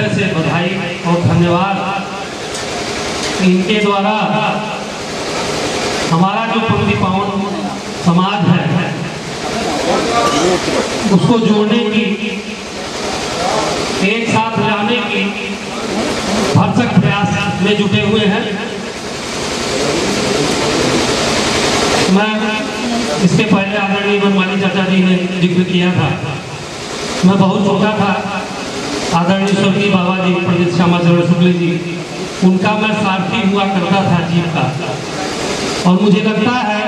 हृदय से बधाई और धन्यवाद। इनके द्वारा हमारा जो पंक्ति पावन समाज है उसको जोड़ने की, एक साथ लाने की भरसक प्रयास में जुटे हुए हैं। मैं इसके पहले आदरणीय बनमाली चाचा जी ने जिक्र किया था, मैं बहुत छोटा था, आदरणीय स्वर्गीय बाबा जी पंडित श्यामाचरण शुक्ल जी, उनका मैं सारथी हुआ करता था जीप का। और मुझे लगता है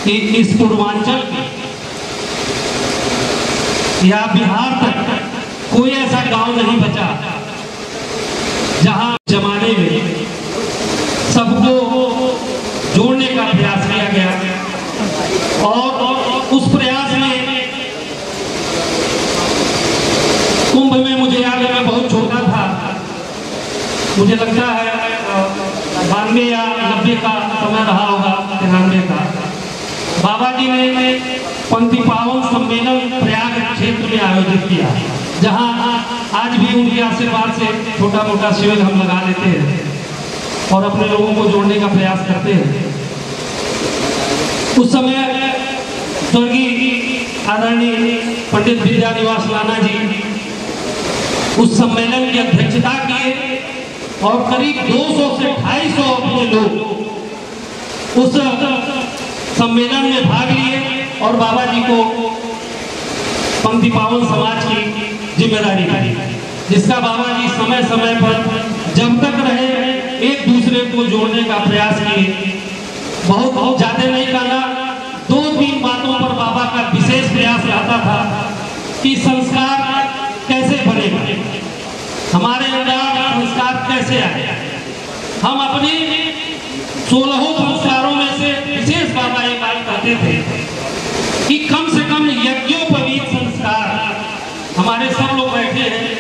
कि इस पूर्वांचल या बिहार तक कोई ऐसा गांव नहीं बचा जहां जमाने में सबको जोड़ने का प्रयास किया गया। और उस प्रयास में कुंभ में मुझे याद है, मैं बहुत छोटा था, मुझे लगता है 92 या 90 का समय रहा होगा, 93 का। बाबा जी ने पंक्ति पावन सम्मेलन प्रयाग क्षेत्र में आयोजित किया, जहां आज भी उनके आशीर्वाद से छोटा मोटा शिविर हम लगा लेते हैं और अपने लोगों को जोड़ने का प्रयास करते हैं। उस समय स्वर्गीय आदरणीय पंडित विद्यानिवास राणा जी उस सम्मेलन की अध्यक्षता किए और करीब 200 से 250 अपने लोग उस सम्मेलन में भाग लिए और बाबा जी को पंक्ति पावन समाज की जिम्मेदारी दी, जिसका बाबा जी समय समय पर जब तक रहे एक दूसरे को जोड़ने का प्रयास किए। बहुत ज्यादा नहीं कहना, 2-3 बातों पर बाबा का विशेष प्रयास रहता था कि संस्कार कैसे बनेगा, हमारे अंदर संस्कार कैसे आए। हम अपने 16 संस्कारों में से विशेष बाबा ये बात कहते थे कि कम से कम यज्ञोपवीत संस्कार, हमारे सब लोग बैठे हैं,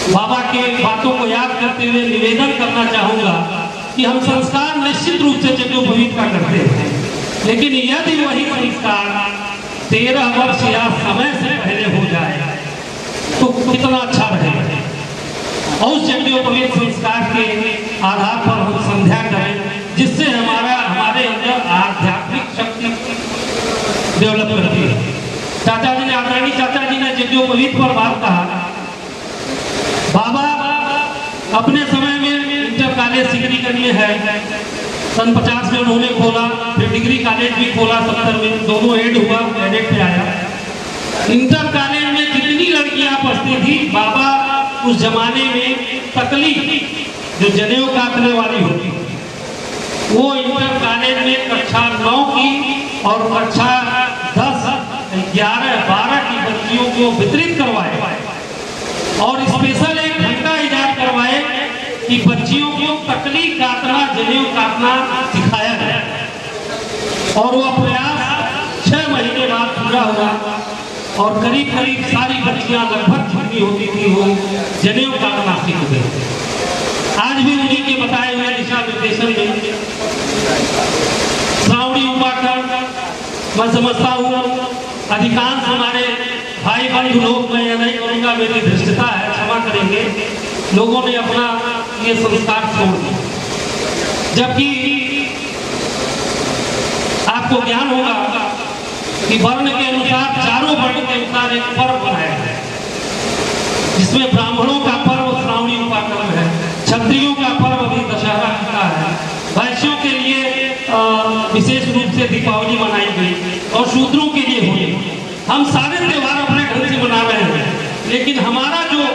बाबा के बातों को याद करते हुए निवेदन करना चाहूंगा कि हम संस्कार निश्चित रूप से यज्ञोपवीत का करते हैं, लेकिन यदि वही संस्कार 13 वर्ष या समय से पहले हो जाए तो कितना अच्छा रहेगा। और उस यज्ञोपवीत संस्कार के आधार पर हम संध्या करें, जिससे हमारे अंदर आध्यात्मिक शक्ति डेवलप करती है। चाचा जी ने, आदरणीय चाचा जी ने यज्ञोपवीत पर बात कहा। बाबा अपने समय में इंटर कॉलेज सिकरीगंज में है, सन 50 में उन्होंने खोला, फिर डिग्री कॉलेज भी खोला 70 में, दोनों एड हुआ, एडेड पे आया। इंटर कॉलेज में जितनी लड़कियां पढ़ती थी, बाबा उस जमाने में तकली जो जनेऊ काटने वाली होती, वो इंटर कॉलेज में कक्षा 9 की और कक्षा 10, 11, 12 की बच्चियों को वितरित करवाए और स्पेशल एक घंटा इजाद करवाए कि बच्चियों को तकली काटना, जनेऊ काटना सिखाया गया। और वह प्रयास 6 महीने बाद पूरा हुआ और करीब सारी बच्चियां लगभग जितनी होती थी वो जनेऊ काटना सीख गई। आज भी उन्हीं के बताए हुए दिशा निर्देशन में श्रावणी उपाकरण, मैं समझता हूँ अधिकांश हमारे भाई बंधु लोग, मैं यह नहीं करूँगा, मेरी धृष्टता है, क्षमा करेंगे, लोगों ने अपना ये संस्कार छोड़ दिया। जबकि आपको ज्ञान होगा कि वर्ण के अनुसार, चारों वर्ण के अनुसार एक पर्व बनाया है, जिसमें ब्राह्मणों का पर्व श्रावणी उपाकरण है, क्षत्रियों का पर्व अभी दशहरा का है, वैश्यों के लिए विशेष रूप से दीपावली मनाई गई और शूद्रों के लिए होली। हम सारे त्योहार अपने ढंग से मना रहे हैं, लेकिन हमारा जो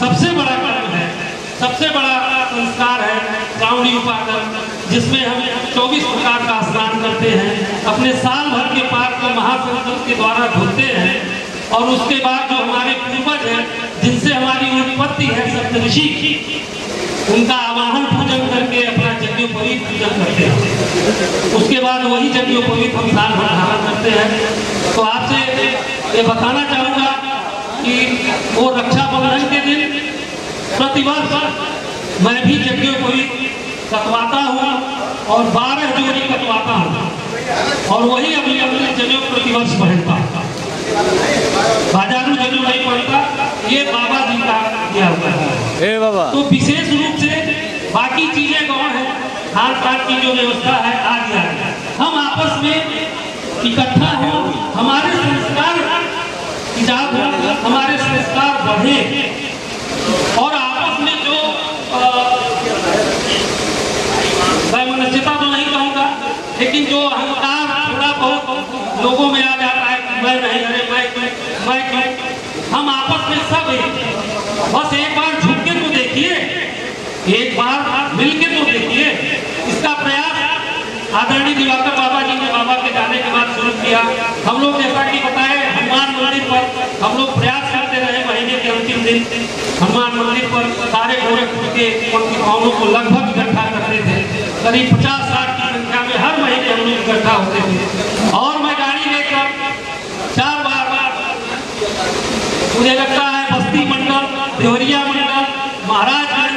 सबसे बड़ा पर्व है, सबसे बड़ा संस्कार है श्रावणी उपाकरण, जिसमें हम 24 प्रकार का स्नान करते हैं, अपने साल भर के पाप को महासंकल्प के द्वारा धोते हैं और उसके बाद जो हमारे पूर्वज हैं, जिनसे हमारी उत्पत्ति है, सप्तऋषि, उनका आवाहन पूजन करके अपना यज्ञोपवीत पूजन करते हैं। उसके बाद वही यज्ञोपवीत हम साल भर धारण करते हैं। तो आपसे ये बताना चाहूँगा कि वो रक्षाबंधन के दिन प्रतिवर्ष मैं भी यज्ञोपवीत कटवाता हूँ और 12 जोड़ी कटवाता हूँ और वही अभी जनेऊ प्रतिवर्ष पहनता, बाजारू जनेऊ नहीं पहनता। ये बाबा जी का दिया हुआ है। बाबा तो विशेष रूप से बाकी चीजें गौण है, खान पान की जो व्यवस्था है आदि आदि, हम आपस में इकट्ठा हो, हमारे संस्कार इजाद हो, हमारे संस्कार बढ़े और आपस में जो मैं मनस्यता तो नहीं कहूँगा, लेकिन जो अहंकार थोड़ा बहुत लोगों में आ जाता है कि मैं नहीं, अरे मैं क्यों, हम आपस में सब बस एक बार झुक के तो देखिए, एक बार मिल के तो देखिए। इसका प्रयास आदरणीय दिवाकर बाबा जी ने बाबा के जाने के बाद शुरू किया। हम लोग जैसा कि बताए हनुमान मंदिर पर हम लोग प्रयास करते रहे, महीने के अंतिम दिन हनुमान मंदिर पर सारे गोरखपुर के पंक्तिभावों को लगभग इकट्ठा करते थे। करीब 50-60 की संख्या में हर महीने हम लोग इकट्ठा होते थे और मैं गाड़ी लेकर 4 बार मुझे लगता है बस्ती मंडल, देवरिया मंडल, महाराजगंज,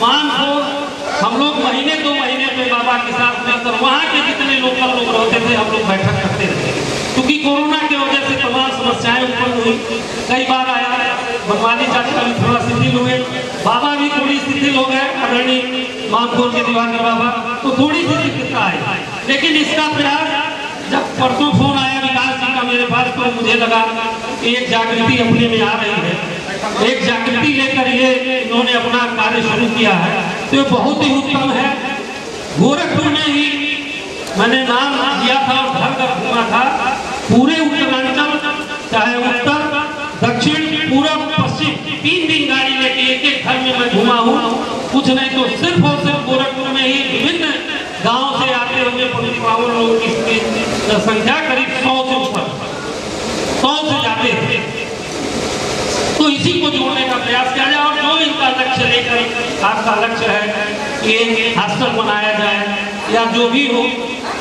मानपुर, हम लोग महीने 2 महीने में बाबा के साथ मिलकर वहाँ के जितने लोकल लोग रहते थे हम लोग बैठक करते थे। क्योंकि कोरोना की वजह से तमाम समस्याएं उत्पन्न हुई, कई बार आया बनवाली चाचा भी थोड़ा शिथिल हुए, बाबा भी थोड़ी शिथिल हो गए, आदरणीय मानपुर के दिवाकर बाबा, तो थोड़ी सी शिथिलता आई। लेकिन इसका प्रयास जब परसों फोन आया विकास जी का मेरे पास, तो मुझे लगा एक जागृति अपने में आ रही है, एक जागृति लेकर ये इन्होंने अपना कार्य शुरू किया है, तो ये बहुत ही उत्तम है। गोरखपुर में ही मैंने नाम दिया था और घर घर घूमा था, पूरे उत्तरांचल चाहे उत्तर दक्षिण पूर्व पश्चिम 3 दिन गाड़ी लेके एक घर में मैं घुमा हूँ। कुछ नहीं तो सिर्फ और सिर्फ गोरखपुर में ही विभिन्न गांव से आते हुए पंक्तिभावन लोगों की संख्या करीब 100 से ऊपर, 100 से जाते थे। तो इसी को जोड़ने का प्रयास किया जाए और जो इनका लक्ष्य लेकर आपका लक्ष्य है कि हॉस्टल बनाया जाए या जो भी हो,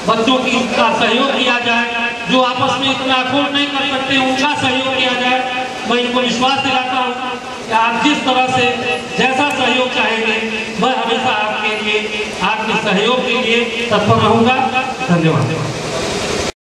बच्चों की का सहयोग किया जाए, जो आपस में इतना अफोर्ड नहीं कर सकते उनका सहयोग किया जाए। मैं इनको विश्वास दिलाता हूँ कि आप जिस तरह से जैसा सहयोग चाहेंगे मैं हमेशा आपके लिए, आपके सहयोग के लिए तत्पर रहूँगा। धन्यवाद।